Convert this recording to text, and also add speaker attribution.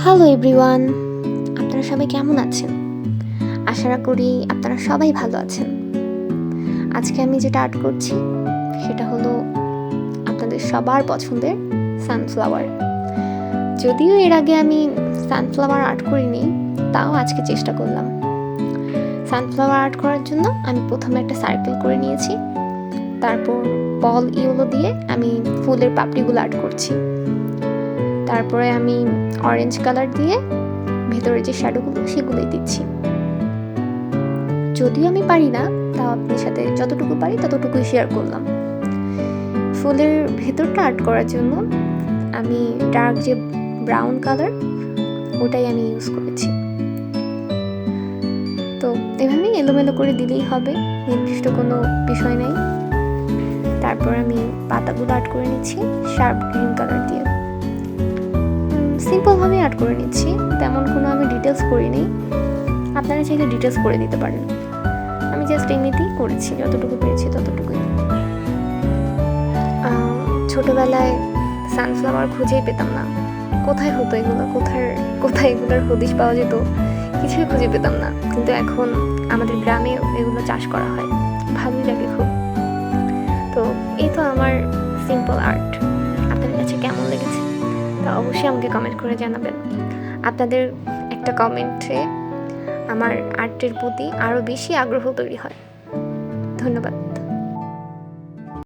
Speaker 1: Hello everyone, আপনারা সবাই কেমন আছেন? আশা করি আপনারা সবাই ভালো আছেন। আজকে আমি যেটা আর্ট করছি সেটা হলো আপনাদের সবার পছন্দের সানফ্লাওয়ার। যদিও এর আগে আমি সানফ্লাওয়ার আর্ট করিনি, তাও আজকে চেষ্টা করলাম। সানফ্লাওয়ার আর্ট করার জন্য আমি প্রথমে একটা সার্কেল করে নিয়েছি, তারপর বল ইয়েলো দিয়ে আমি ফুলের পাপড়িগুলো আর্ট করছি। তারপরে আমি অরেঞ্জ কালার দিয়ে ভেতরে যে শ্যাডোগুলো সেগুলোই দিচ্ছি। যদিও আমি পারি না, তাও আপনার সাথে যতটুকু পারি ততটুকুই শেয়ার করলাম। ফুলের ভেতরটা আর্ট করার জন্য আমি ডার্ক যে ব্রাউন কালার ওটাই আমি ইউজ করেছি। তো এভাবেই এলোমেলো করে দিলেই হবে, নির্দিষ্ট কোনো বিষয় নেই। তারপর আমি পাতাগুলো আর্ট করে নিচ্ছি শার্প গ্রিন কালার দিয়ে। সিম্পলভাবেই আর্ট করে নিচ্ছি, তেমন কোনো আমি ডিটেলস করিনি। আপনারা চাইলে ডিটেলস করে দিতে পারেন। আমি জাস্ট এমনিতেই করেছি, যতটুকু পেরেছি ততটুকুই। ছোটোবেলায় সানফ্লাওয়ার খুঁজেই পেতাম না, কোথায় হতো এগুলো, কোথায় এগুলোর হদিশ পাওয়া যেত, কিছুই খুঁজে পেতাম না। কিন্তু এখন আমাদের গ্রামে এগুলো চাষ করা হয়, ভালোই লাগে খুব। তো এই তো আমার সিম্পল আর্ট। আপনাদের কাছে কেমন লেগেছে তা অবশ্যই আমাকে কমেন্ট করে জানাবেন। আপনাদের একটা কমেন্টে আমার আর্টের প্রতি আরও বেশি আগ্রহ তৈরি হয়। ধন্যবাদ।